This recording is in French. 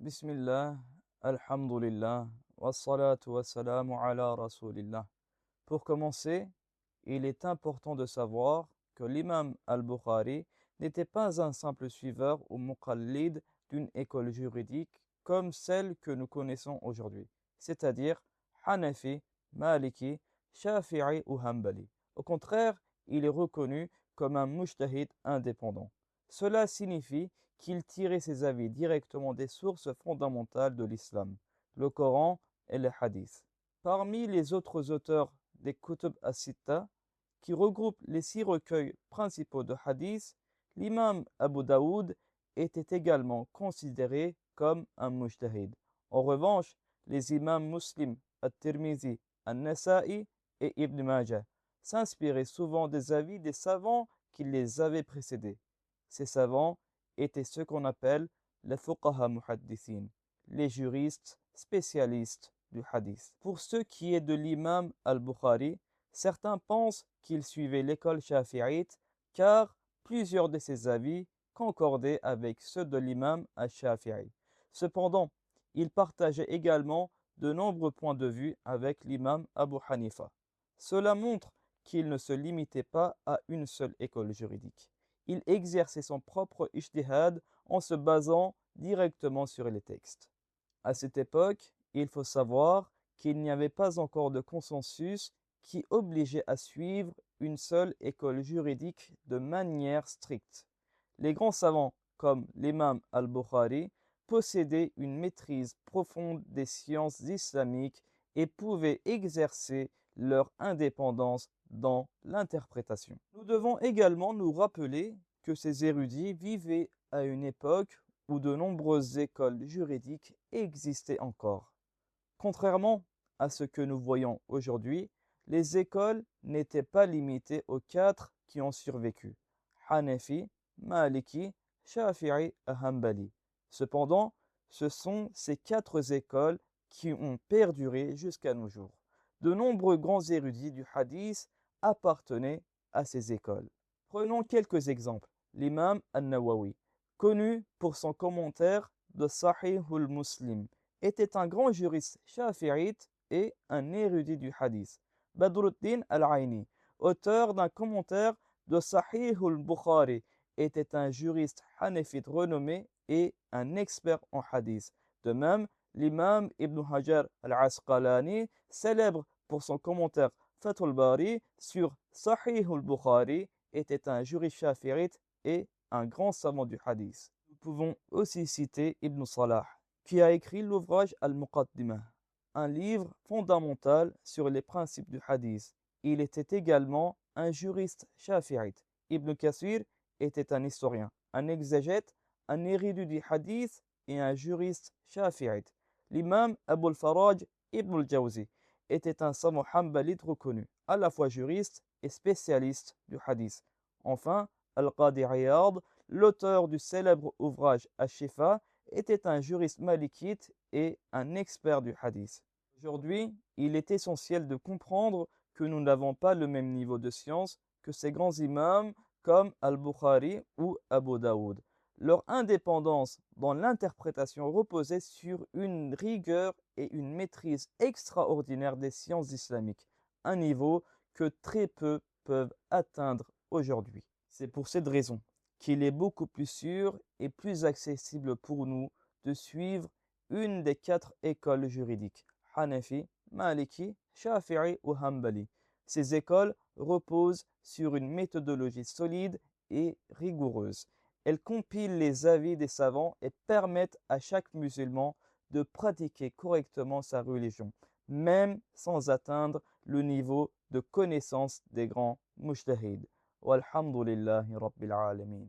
Bismillah, alhamdulillah, wassalatu wassalamu ala rasulillah. Pour commencer, il est important de savoir que l'imam al-Bukhari n'était pas un simple suiveur ou muqallid d'une école juridique comme celle que nous connaissons aujourd'hui, c'est-à-dire Hanafi, Maliki, Shafi'i ou Hanbali. Au contraire, il est reconnu comme un mujtahid indépendant. Cela signifie qu'il tirait ses avis directement des sources fondamentales de l'islam, le Coran et les hadiths. Parmi les autres auteurs des Kutub as-Sitta, qui regroupent les 6 recueils principaux de hadiths, l'imam Abu Daoud était également considéré comme un mujtahid. En revanche, les imams Muslim, At-Tirmizi, An-Nasa'i et Ibn Majah s'inspiraient souvent des avis des savants qui les avaient précédés. Ces savants étaient ceux qu'on appelle les fuqaha muhaddithin, les juristes spécialistes du hadith. Pour ce qui est de l'imam al-Bukhari, certains pensent qu'il suivait l'école shafi'ite car plusieurs de ses avis concordaient avec ceux de l'imam al-Shafi'i. Cependant, il partageait également de nombreux points de vue avec l'imam Abu Hanifa. Cela montre qu'il ne se limitait pas à une seule école juridique. Il exerçait son propre ijtihad en se basant directement sur les textes. À cette époque, il faut savoir qu'il n'y avait pas encore de consensus qui obligeait à suivre une seule école juridique de manière stricte. Les grands savants, comme l'imam al-Bukhari, possédaient une maîtrise profonde des sciences islamiques et pouvaient exercer leur indépendance dans l'interprétation. Nous devons également nous rappeler que ces érudits vivaient à une époque où de nombreuses écoles juridiques existaient encore. Contrairement à ce que nous voyons aujourd'hui, les écoles n'étaient pas limitées aux 4 qui ont survécu, Hanafi, Maliki, Shafi'i et Hanbali. Cependant, ce sont ces 4 écoles qui ont perduré jusqu'à nos jours. De nombreux grands érudits du hadith appartenaient à ces écoles. Prenons quelques exemples. L'imam al-Nawawi, connu pour son commentaire de Sahih al-Muslim, était un grand juriste shafi'ite et un érudit du hadith. Badruddin al-Aini, auteur d'un commentaire de Sahih al-Bukhari, était un juriste hanafite renommé et un expert en hadith. De même, l'imam Ibn Hajar al-Asqalani, célèbre pour son commentaire Fathul Bari sur Sahih al-Bukhari, était un juriste shafi'ite et un grand savant du hadith. Nous pouvons aussi citer Ibn Salah, qui a écrit l'ouvrage Al-Muqaddimah, un livre fondamental sur les principes du hadith. Il était également un juriste shafi'ite. Ibn Kathir était un historien, un exégète, un érudit du hadith et un juriste shafi'ite. L'imam Abu al-Faraj Ibn al-Jawzi était un savant hanbalite reconnu, à la fois juriste et spécialiste du hadith. Enfin, Al-Qadi Iyad, l'auteur du célèbre ouvrage Ash-Shifa, était un juriste malikite et un expert du hadith. Aujourd'hui, il est essentiel de comprendre que nous n'avons pas le même niveau de science que ces grands imams comme Al-Bukhari ou Abu Daoud. Leur indépendance dans l'interprétation reposait sur une rigueur et une maîtrise extraordinaire des sciences islamiques, un niveau que très peu peuvent atteindre aujourd'hui. C'est pour cette raison qu'il est beaucoup plus sûr et plus accessible pour nous de suivre une des 4 écoles juridiques, Hanafi, Maliki, Shafi'i ou Hanbali. Ces écoles reposent sur une méthodologie solide et rigoureuse. Elles compilent les avis des savants et permettent à chaque musulman de pratiquer correctement sa religion, même sans atteindre le niveau de connaissance des grands mujtahids. Walhamdulillahi Rabbil Alamin.